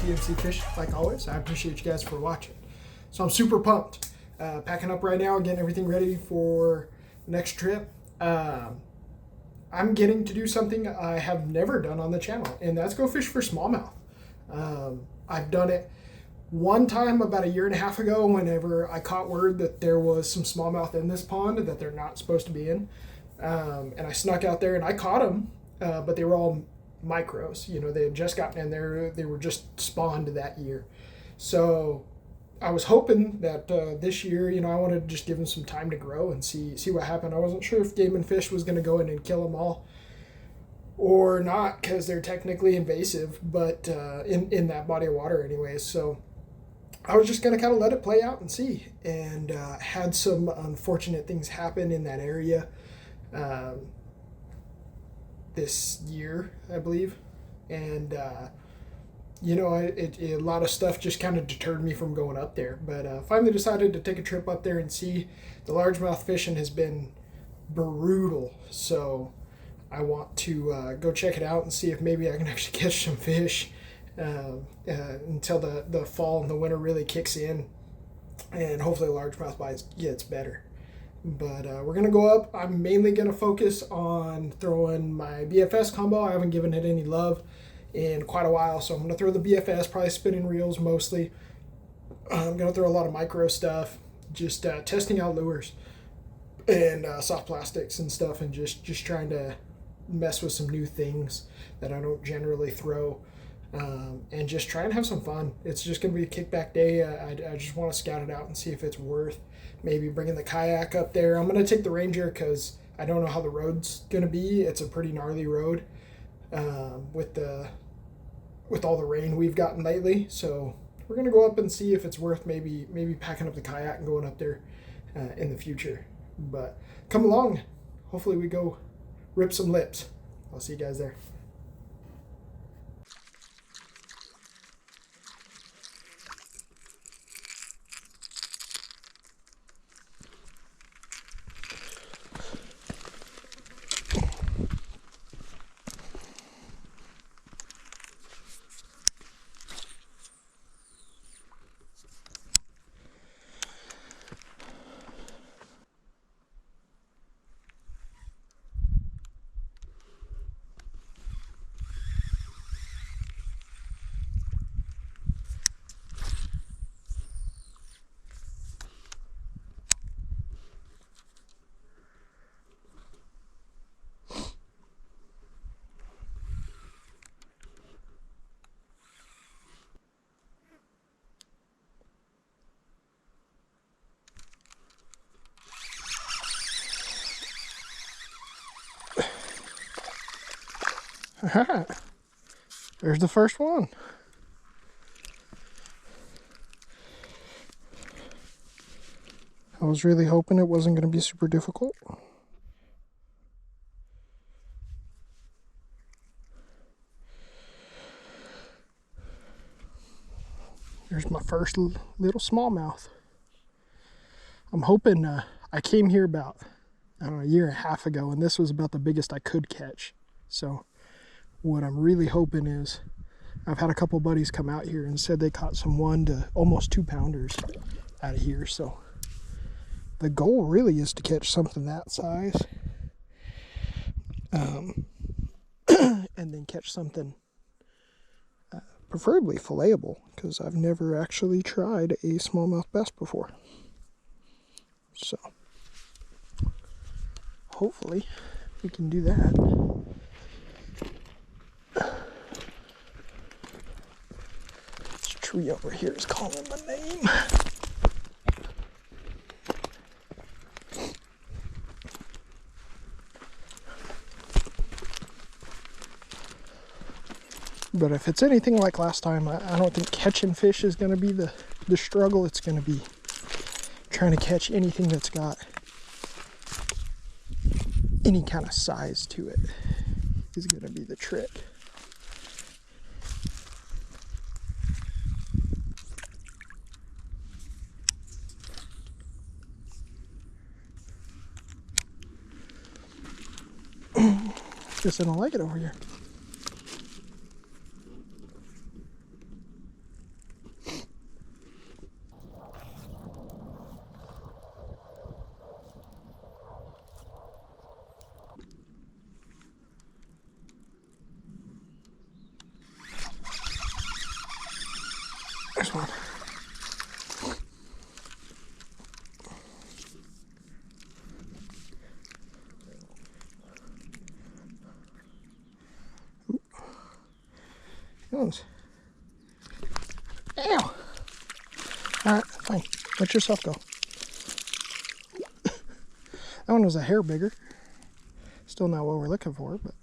TMC Fish, like always. I appreciate you guys for watching. So I'm super pumped. Packing up right now, getting everything ready for next trip. I'm getting to do something I have never done on the channel, and that's go fish for smallmouth. I've done it one time about a year and a half ago whenever I caught word that there was some smallmouth in this pond that they're not supposed to be in. And I snuck out there and I caught them, but they were all micros. You know, they had just gotten in there. They were just spawned that year. So I was hoping that this year, you know, I wanted to just give them some time to grow and see what happened. I wasn't sure if Game and Fish was going to go in and kill them all or not, because they're technically invasive, but in that body of water anyways. So I was just going to kind of let it play out and see, and had some unfortunate things happen in that area this year, I believe. And you know, a lot of stuff just kind of deterred me from going up there, but finally decided to take a trip up there and see. The largemouth fishing has been brutal, so I want to go check it out and see if maybe I can actually catch some fish until the fall and the winter really kicks in, and hopefully largemouth bites gets better. But we're going to go up. I'm mainly going to focus on throwing my BFS combo. I haven't given it any love in quite a while, so I'm going to throw the BFS, probably spinning reels mostly. I'm going to throw a lot of micro stuff, just testing out lures and soft plastics and stuff, and just trying to mess with some new things that I don't generally throw, and just try and have some fun. It's just going to be a kickback day. I just want to scout it out and see if it's worth maybe bringing the kayak up there. I'm going to take the Ranger because I don't know how the road's going to be. It's a pretty gnarly road with all the rain we've gotten lately. So we're going to go up and see if it's worth maybe packing up the kayak and going up there in the future. But come along. Hopefully we go rip some lips. I'll see you guys there. There's the first one. I was really hoping it wasn't going to be super difficult. There's my first little smallmouth. I'm hoping, I came here about, I don't know, a year and a half ago, and this was about the biggest I could catch. So what I'm really hoping is, I've had a couple buddies come out here and said they caught some 1 to almost 2 pounders out of here. So the goal really is to catch something that size, and then catch something preferably filletable, because I've never actually tried a smallmouth bass before. So hopefully we can do that. Tree over here is calling my name. But if it's anything like last time, I don't think catching fish is going to be the struggle. It's going to be trying to catch anything that's got any kind of size to it is going to be the trick. Guess I don't like it over here. one. Goes. Ow! Alright, fine. Let yourself go. That one was a hair bigger. Still not what we're looking for, but.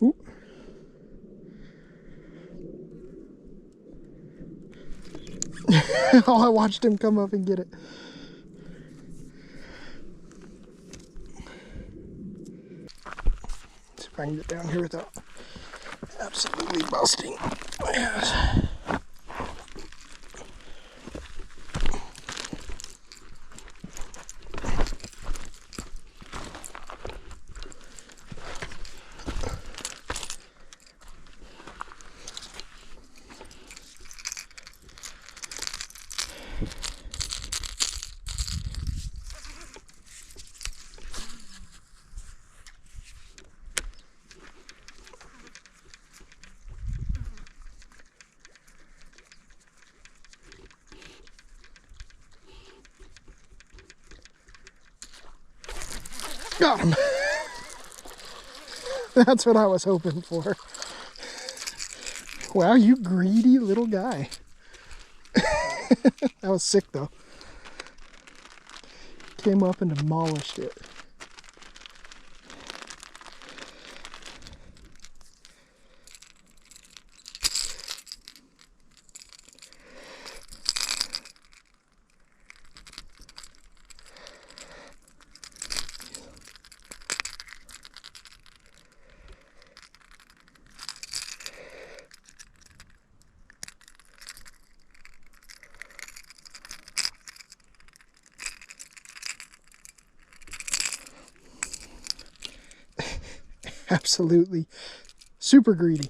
Ooh. Oh, I watched him come up and get it. See if I can get down here without absolutely busting. Yes. Got him. That's what I was hoping for. Wow, you greedy little guy. That was sick though. Came up and demolished it. Absolutely super greedy.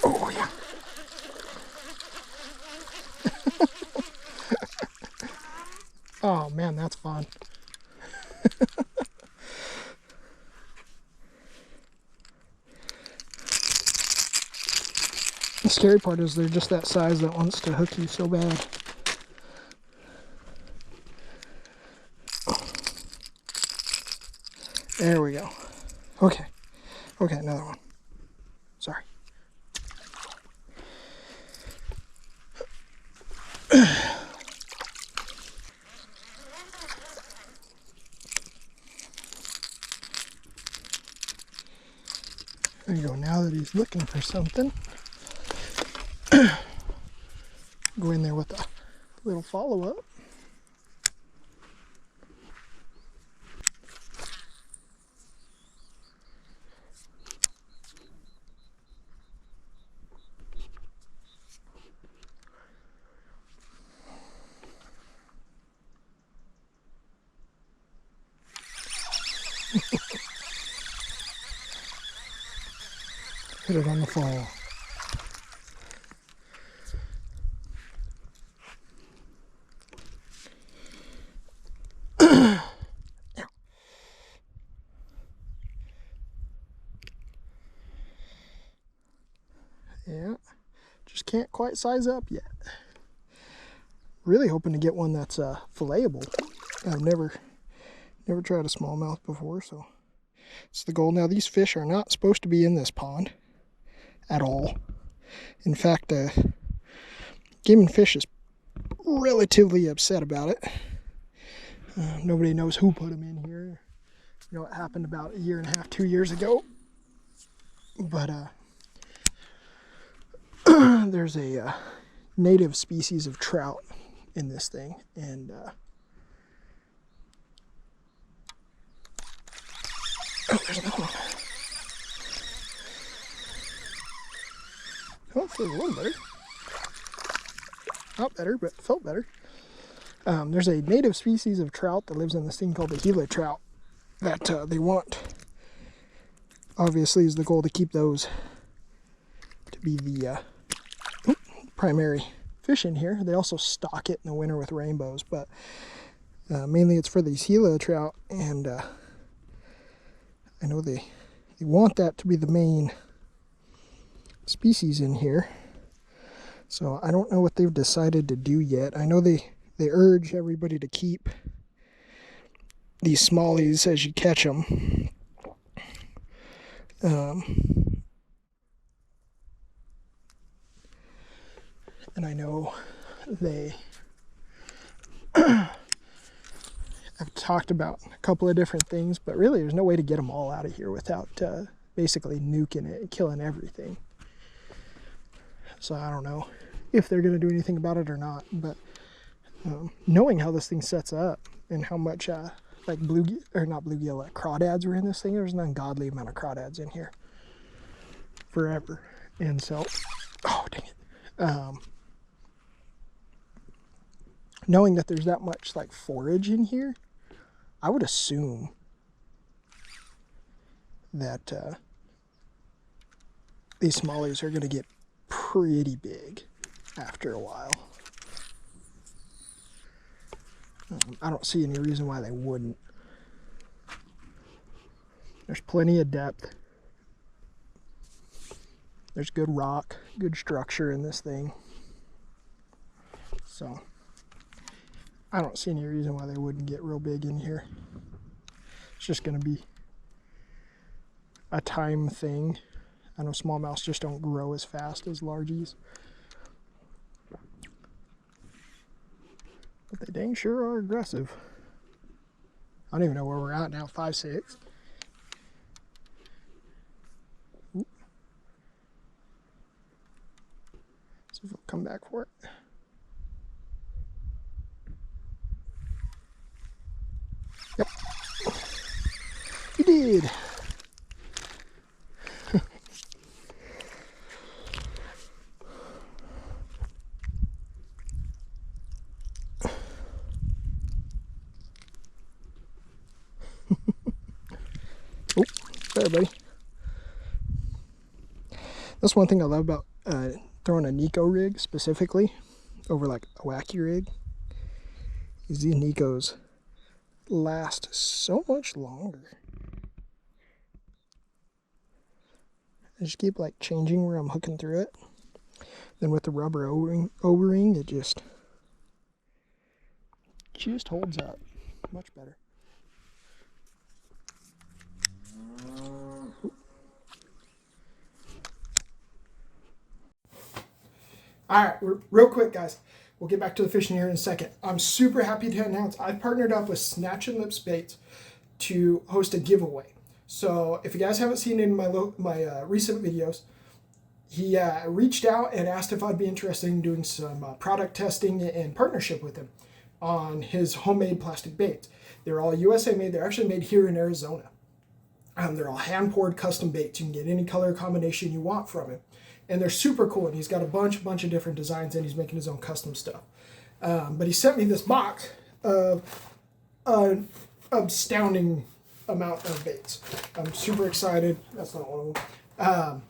Oh yeah. Oh man, that's fun. The scary part is they're just that size that wants to hook you so bad. There we go. Okay. Okay, another one. Sorry. There you go. Now that he's looking for something, go in there with a little follow-up. Put it on the fall. Yeah, just can't quite size up yet. Really hoping to get one that's filletable. I've never tried a smallmouth before, so it's the goal. Now these fish are not supposed to be in this pond at all. In fact, Game and Fish is relatively upset about it. Nobody knows who put them in here. You know, it happened about 1.5 years, 2 years ago. But there's a native species of trout in this thing, and oh, there's another one. Oh, it feels a little better. Not better, but felt better. There's a native species of trout that lives in this thing called the Gila trout that they want. Obviously, is the goal to keep those to be the primary fish in here. They also stock it in the winter with rainbows, but mainly it's for these Gila trout, and I know they want that to be the main species in here. So I don't know what they've decided to do yet. I know they urge everybody to keep these smallies as you catch them. And I know they have talked about a couple of different things, but really there's no way to get them all out of here without basically nuking it and killing everything. So I don't know if they're going to do anything about it or not, but knowing how this thing sets up and how much like crawdads were in this thing, there's an ungodly amount of crawdads in here forever. And so, oh dang it, knowing that there's that much like forage in here, I would assume that these smallies are going to get pretty big after a while. I don't see any reason why they wouldn't. There's plenty of depth. There's good rock, good structure in this thing. So I don't see any reason why they wouldn't get real big in here. It's just going to be a time thing. I know smallmouths just don't grow as fast as largies. But they dang sure are aggressive. I don't even know where we're at now, 5, 6. Ooh. See if we'll come back for it. Yep. You did. Oh, there, buddy. That's one thing I love about throwing a Nico rig specifically over like a wacky rig, is these Nicos last so much longer. I just keep like changing where I'm hooking through it. Then with the rubber O-ring, it just holds up much better. All right, real quick, guys. We'll get back to the fishing here in a second. I'm super happy to announce I've partnered up with Snatch and Lips Baits to host a giveaway. So if you guys haven't seen it in my recent videos, he reached out and asked if I'd be interested in doing some product testing and partnership with him on his homemade plastic baits. They're all USA made. They're actually made here in Arizona. They're all hand-poured custom baits. You can get any color combination you want from him. And they're super cool, and he's got a bunch of different designs, and he's making his own custom stuff. But he sent me this box of an astounding amount of baits. I'm super excited. That's not one of them.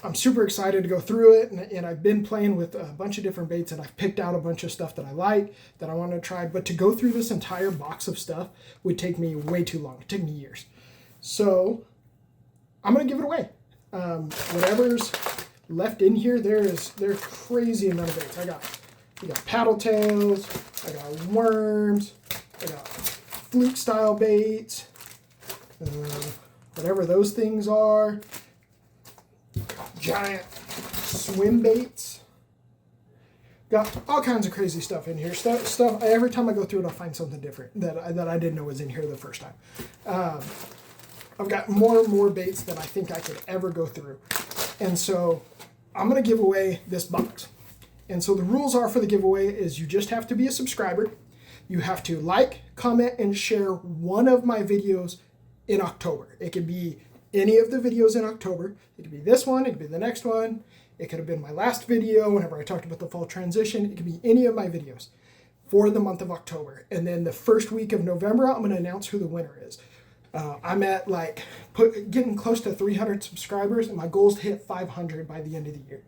I'm super excited to go through it, and I've been playing with a bunch of different baits, and I've picked out a bunch of stuff that I like, that I want to try. But to go through this entire box of stuff would take me way too long. It'd take me years. So I'm going to give it away. Whatever's left in here, there's crazy amount of baits. We got paddle tails, I got worms, I got fluke style baits, whatever those things are, giant swim baits. Got all kinds of crazy stuff in here. Stuff. Every time I go through it, I'll find something different that I didn't know was in here the first time. I've got more and more baits than I think I could ever go through. And so I'm going to give away this box. And so the rules are for the giveaway is you just have to be a subscriber. You have to like, comment, and share one of my videos in October. It could be any of the videos in October. It could be this one, it could be the next one. It could have been my last video whenever I talked about the fall transition. It could be any of my videos for the month of October. And then the first week of November, I'm going to announce who the winner is. I'm at like getting close to 300 subscribers, and my goal is to hit 500 by the end of the year.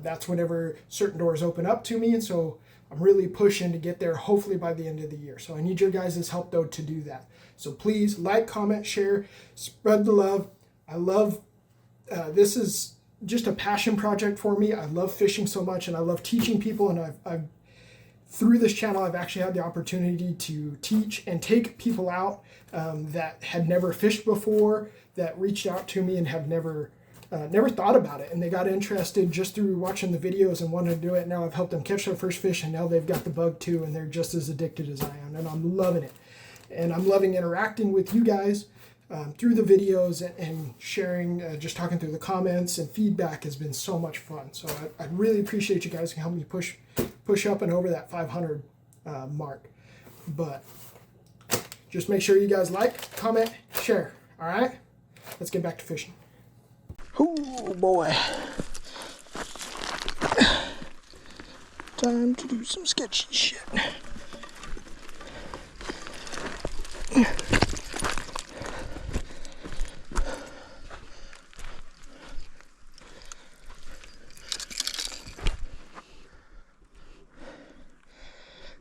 That's whenever certain doors open up to me, and so I'm really pushing to get there hopefully by the end of the year. So I need your guys' help though to do that. So please like, comment, share, spread the love. I love, this is just a passion project for me. I love fishing so much, and I love teaching people, and I've through this channel, I've actually had the opportunity to teach and take people out that had never fished before, that reached out to me and have never thought about it. And they got interested just through watching the videos and wanted to do it. Now I've helped them catch their first fish, and now they've got the bug too, and they're just as addicted as I am. And I'm loving it. And I'm loving interacting with you guys through the videos and sharing, just talking through the comments, and feedback has been so much fun. So I really appreciate you guys can help me push up and over that 500 mark. But just make sure you guys like, comment, share. All right, let's get back to fishing. Oh boy, time to do some sketchy shit.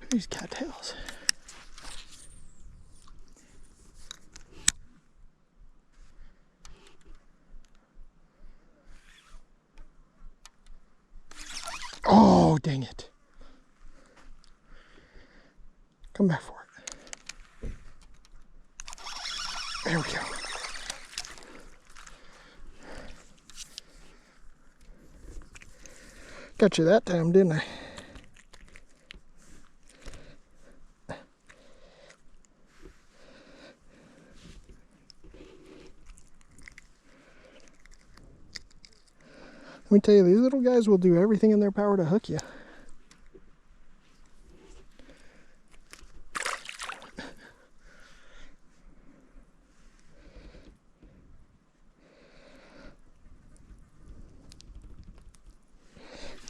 These cattails. Oh, dang it. Come back for it. There we go. Got you that time, didn't I? Let me tell you, these little guys will do everything in their power to hook you.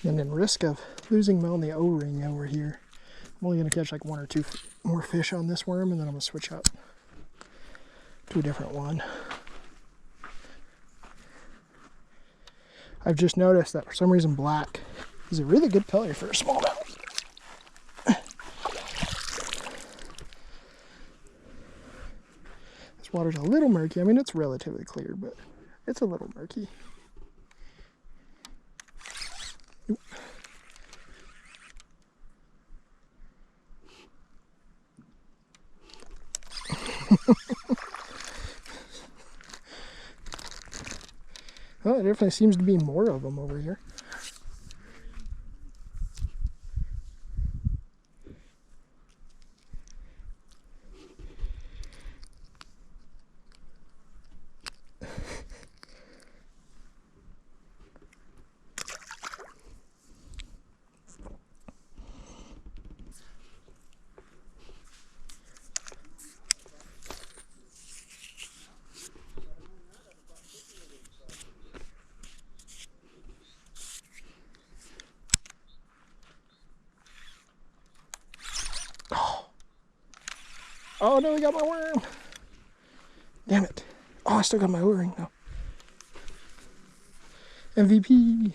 And in risk of losing them on the O-ring over here, I'm only going to catch like 1 or 2 more fish on this worm, and then I'm going to switch up to a different one. I've just noticed that for some reason black is a really good color for a smallmouth. This water's a little murky. I mean, it's relatively clear, but it's a little murky. Oop. Well, there definitely seems to be more of them over here. Oh no, I got my worm. Damn it. Oh, I still got my O-ring though. MVP.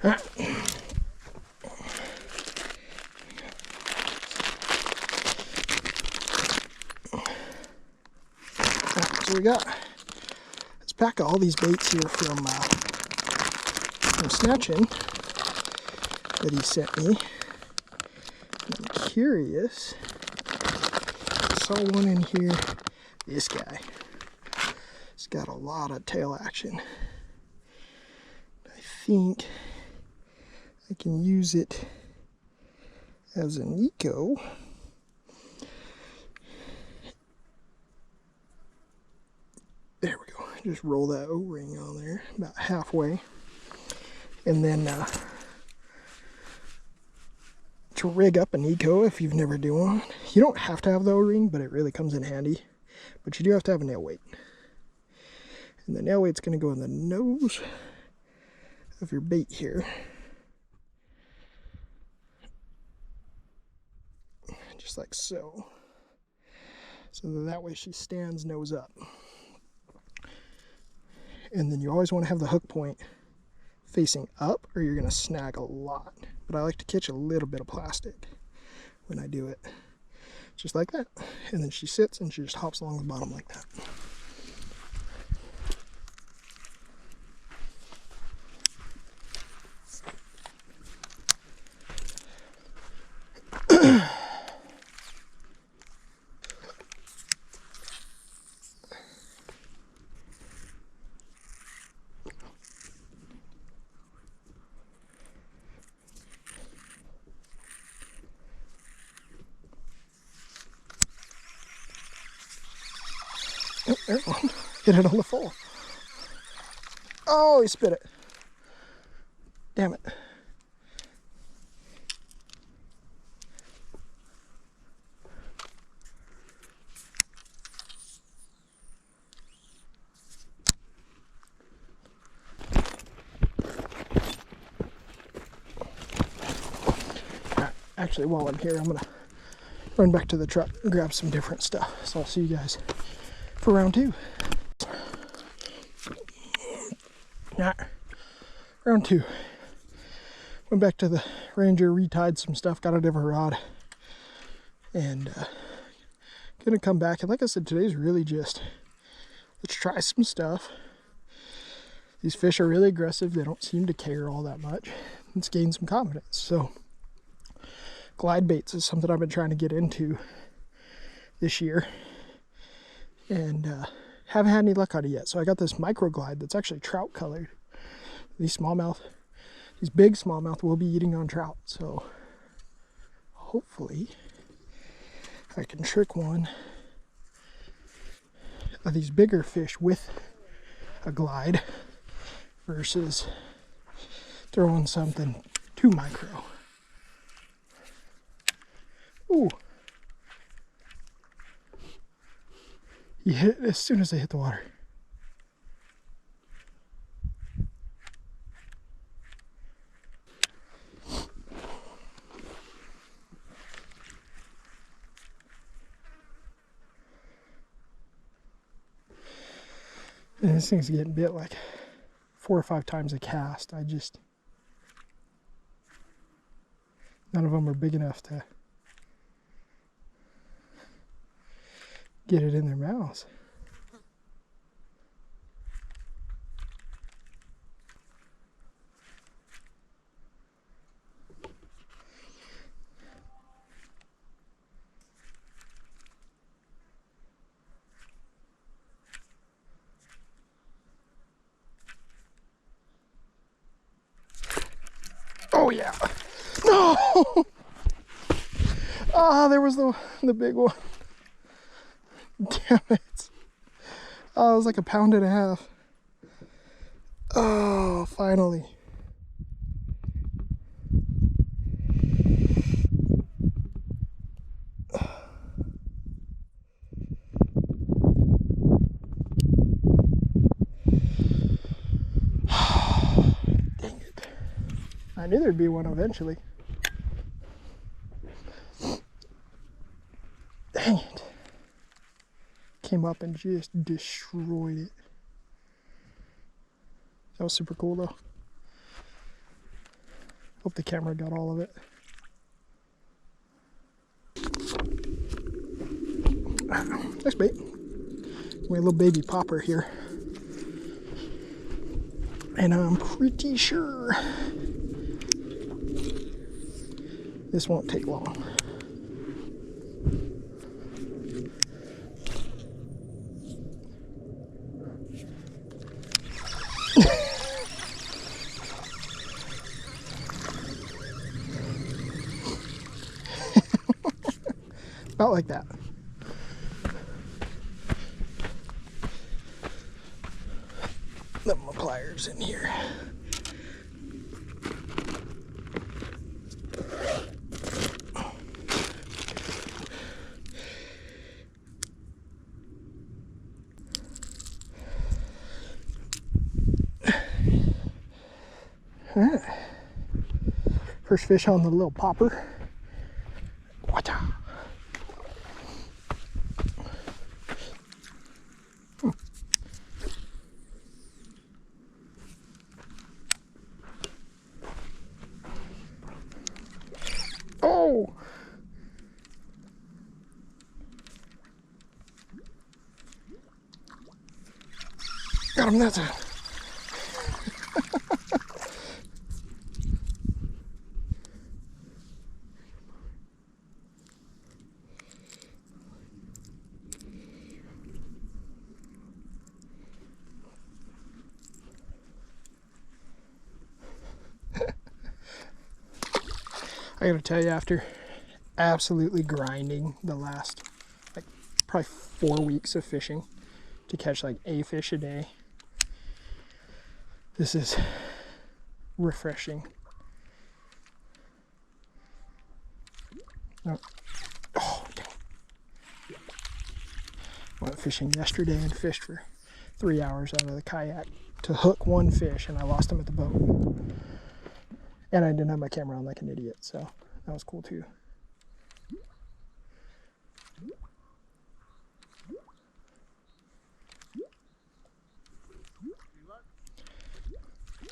Alright. So we got this pack of all these baits here from Snatching that he sent me. I'm curious. I saw one in here. This guy. It's got a lot of tail action. I think I can use it as an eco. just roll that O-ring on there about halfway. And then to rig up an eco, if you've never done one, you don't have to have the O-ring, but it really comes in handy. But you do have to have a nail weight. And the nail weight's going to go in the nose of your bait here. Just like so. So that way she stands nose up. And then you always want to have the hook point facing up, or you're going to snag a lot. But I like to catch a little bit of plastic when I do it. Just like that. And then she sits and she just hops along the bottom like that. Oh, there's one. Hit it on the full. Oh, he spit it. Damn it. Actually, while I'm here, I'm going to run back to the truck and grab some different stuff. So I'll see you guys for round 2. Round 2. Went back to the Ranger, retied some stuff, got a different rod, and gonna come back. And like I said, today's really just, let's try some stuff. These fish are really aggressive. They don't seem to care all that much. Let's gain some confidence. So glide baits is something I've been trying to get into this year, and haven't had any luck on it yet. So I got this micro glide that's actually trout colored. These big smallmouth will be eating on trout, so hopefully I can trick one of these bigger fish with a glide versus throwing something too micro. Ooh. He hit it as soon as they hit the water. And this thing's getting bit like 4 or 5 times a cast. None of them are big enough to get it in their mouths. Oh yeah. No. Ah, there was the big one. Damn it. Oh, it was like 1.5 pounds. Oh, finally. Dang it. I knew there'd be one eventually. Dang it. Came up and just destroyed it. That was super cool though. Hope the camera got all of it. Nice bait. My little baby popper here. And I'm pretty sure this won't take long. About like that. water's in here. All right. First fish on the little popper. Watcha. Oh! Got him that time. I gotta tell you, after absolutely grinding the last like probably 4 weeks of fishing to catch like a fish a day, this is refreshing. Oh, dang. Went fishing yesterday and fished for 3 hours out of the kayak to hook one fish, and I lost him at the boat. And I didn't have my camera on like an idiot, so that was cool too.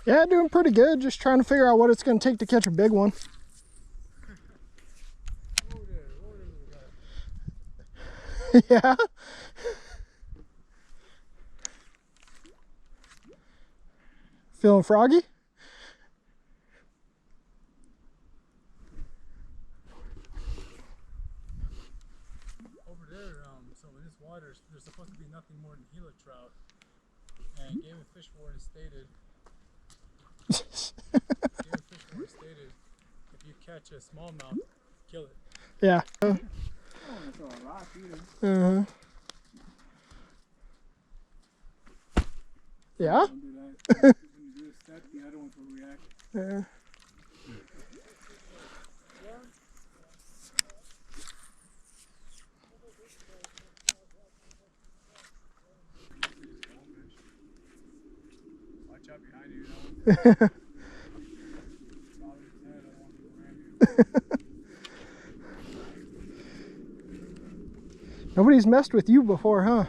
Yeah, doing pretty good. Just trying to figure out what it's going to take to catch a big one. Yeah. Feeling froggy? Over there, so in this water, there's supposed to be nothing more than Gila trout. And Game and Fish Warden stated, if you catch a smallmouth, kill it. Yeah. I don't want to throw a rock either. Yeah? Don't do that. When you do a step, the other ones will react. Yeah. Watch out behind you, Nobody's messed with you before, huh?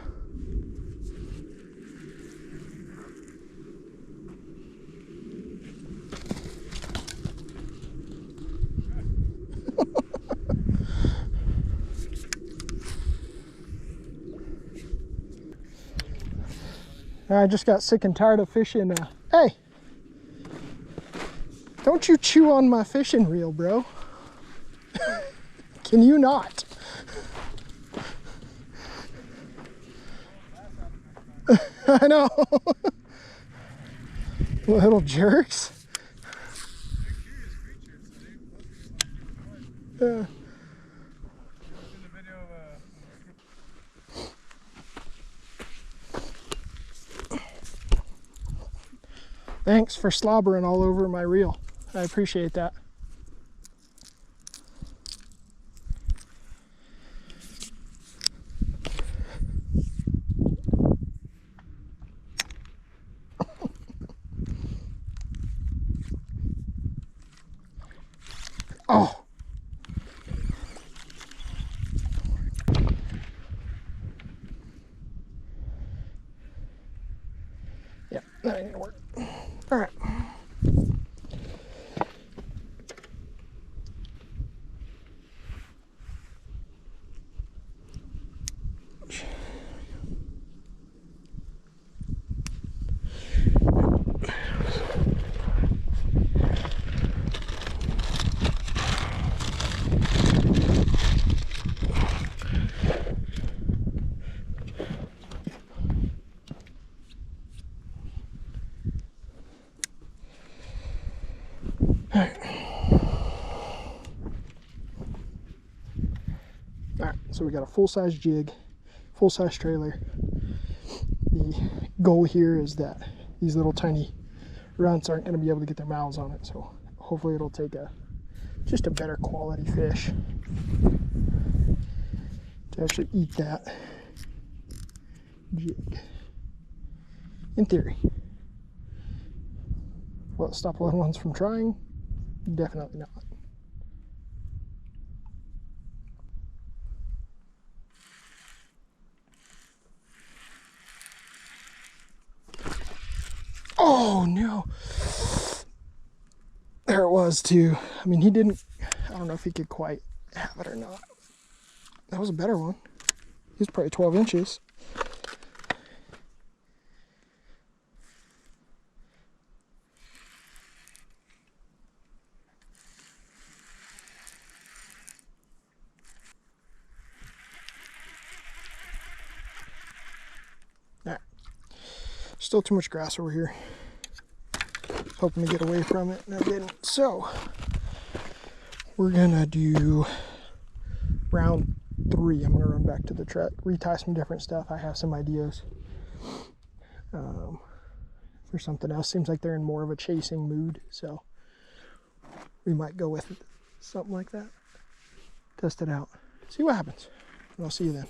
I just got sick and tired of fishing. Hey, don't you chew on my fishing reel, bro. Can you not? I know. Little jerks. Yeah. Thanks for slobbering all over my reel. I appreciate that. Oh. Yeah, that ain't gonna work. All right. Alright, so we got a full-size jig, full-size trailer. The goal here is that these little tiny runts aren't going to be able to get their mouths on it. So hopefully it'll take just a better quality fish to actually eat that jig. In theory. Will it stop little ones from trying? Definitely not. Oh no! There it was too. I mean, he didn't, I don't know if he could quite have it or not. That was a better one. He was probably 12 inches. Alright. Still too much grass over here. Hoping to get away from it, and I didn't. So, we're gonna do round 3. I'm gonna run back to the truck, retie some different stuff. I have some ideas for something else. Seems like they're in more of a chasing mood, so we might go with something like that. Test it out, see what happens, and I'll see you then.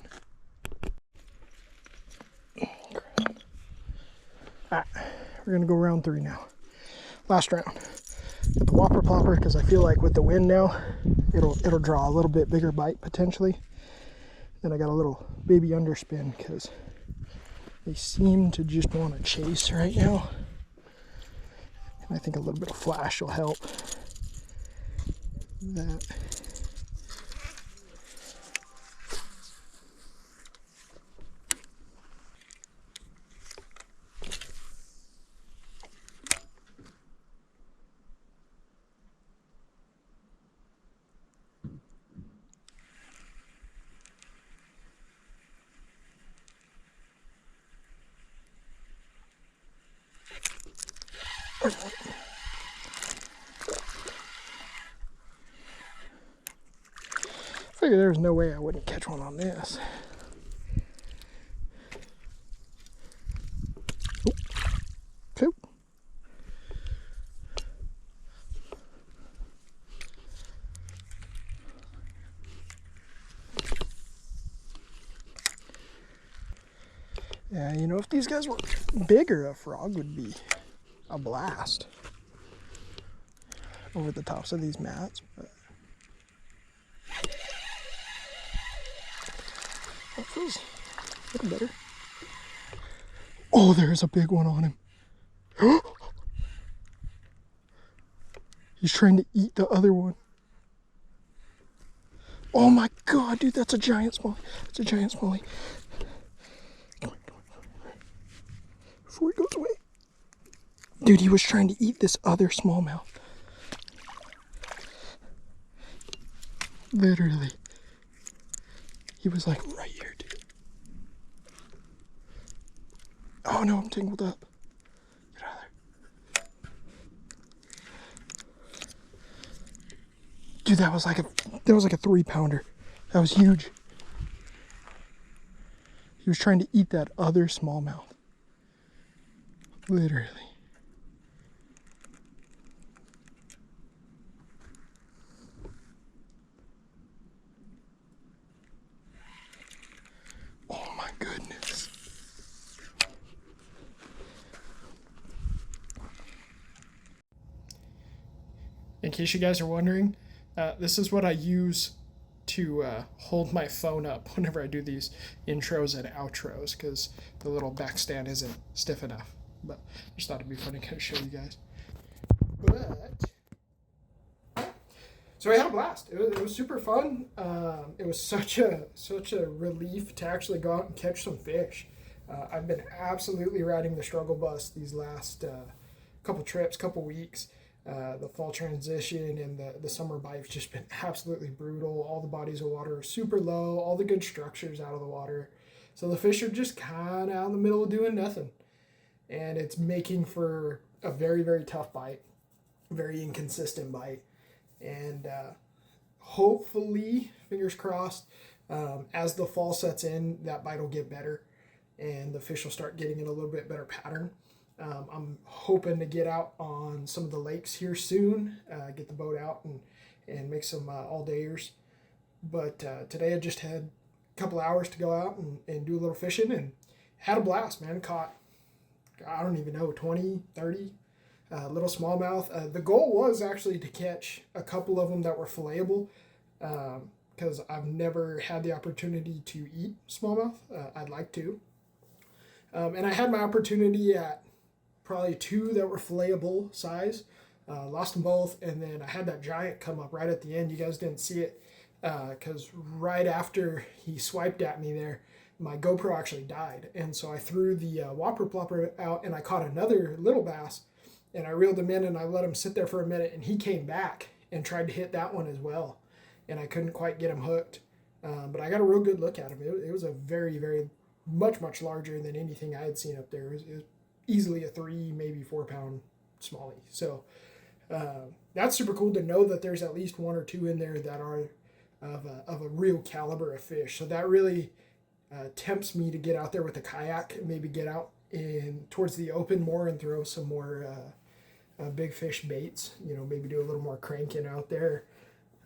Alright, we're gonna go round 3 now. Last round. Get the whopper plopper because I feel like with the wind now, it'll draw a little bit bigger bite potentially. Then I got a little baby underspin because they seem to just want to chase right now. And I think a little bit of flash will help that. I figured there was no way I wouldn't catch one on this. Cool. Yeah, you know, if these guys were bigger, a frog would be a blast over the tops of these mats, but that feels a little better. Oh, there's a big one on him. He's trying to eat the other one. Oh my god, dude, that's a giant smallie. That's a giant smallie. Come on, come on. Before he goes away. Dude, he was trying to eat this other smallmouth. Literally. He was like right here, dude. Oh no, I'm tangled up. Get out of there. Dude, that was like a 3-pounder. That was huge. He was trying to eat that other smallmouth. Literally. Oh my goodness. In case you guys are wondering, this is what I use to hold my phone up whenever I do these intros and outros because the little back stand isn't stiff enough. But I just thought it'd be funny to show you guys. But so I had a blast. It was super fun. It was such a relief to actually go out and catch some fish. I've been absolutely riding the struggle bus these last couple trips, couple weeks. The fall transition and the summer bite have just been absolutely brutal. All the bodies of water are super low. All the good structures out of the water. So the fish are just kind of out in the middle doing nothing. And it's making for a very, very tough bite. Very inconsistent bite. And hopefully, fingers crossed, as the fall sets in, that bite will get better. And the fish will start getting in a little bit better pattern. I'm hoping to get out on some of the lakes here soon, get the boat out and make some all-dayers. But today I just had a couple hours to go out and do a little fishing and had a blast, man. Caught, I don't even know, 20, 30 little smallmouth. The goal was actually to catch a couple of them that were filletable, because I've never had the opportunity to eat smallmouth. I'd like to. And I had my opportunity at probably 2 that were filletable size. Lost them both, and then I had that giant come up right at the end. You guys didn't see it because right after he swiped at me there, my GoPro actually died. And so I threw the whopper plopper out, and I caught another little bass, and I reeled him in, and I let him sit there for a minute, and he came back and tried to hit that one as well. And I couldn't quite get him hooked. But I got a real good look at him. It was a very, very much larger than anything I had seen up there. It was easily a 3, maybe 4 pound smallie. So that's super cool to know that there's at least 1 or 2 in there that are of a real caliber of fish. So that really tempts me to get out there with a kayak and maybe get out in towards the open more and throw some more big fish baits. You know, maybe do a little more cranking out there,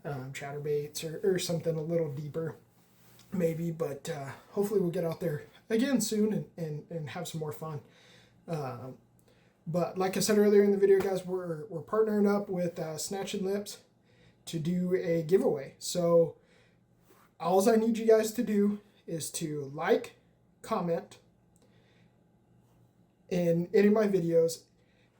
chatterbaits or something a little deeper maybe. But hopefully we'll get out there again soon and have some more fun. But like I said earlier in the video, guys, we're partnering up with Snatch and Lips to do a giveaway. So all I need you guys to do is to like, comment in any of my videos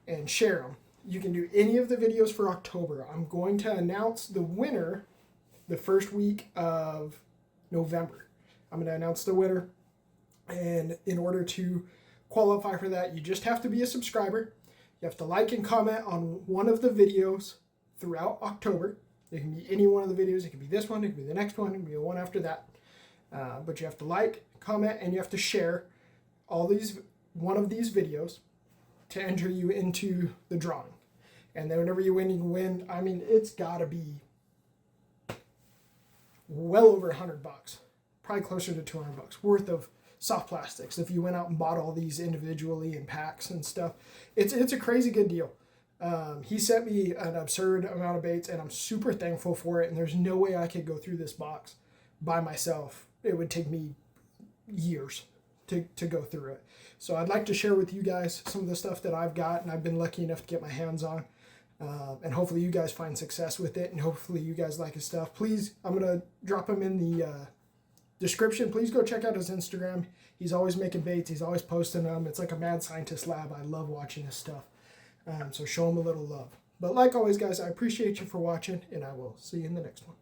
and share them. You can do any of the videos for October. I'm going to announce the winner the first week of November. I'm going to announce the winner, and in order to qualify for that, you just have to be a subscriber. You have to like and comment on one of the videos throughout October. It can be any one of the videos. It can be this one. It can be the next one. It can be the one after that. But you have to like, comment, and you have to share one of these videos to enter you into the drawing. And then whenever you win, you can win. I mean, it's got to be well over $100, probably closer to $200 worth of soft plastics if you went out and bought all these individually in packs and stuff. It's a crazy good deal. He sent me an absurd amount of baits, and I'm super thankful for it, and there's no way I could go through this box by myself. It would take me years to go through it. So I'd like to share with you guys some of the stuff that I've got and I've been lucky enough to get my hands on, and hopefully you guys find success with it, and hopefully you guys like his stuff. Please, I'm going to drop him in the description. Please go check out his Instagram. He's always making baits. He's always posting them. It's like a mad scientist lab. I love watching his stuff. So show him a little love. But like always, guys, I appreciate you for watching, and I will see you in the next one.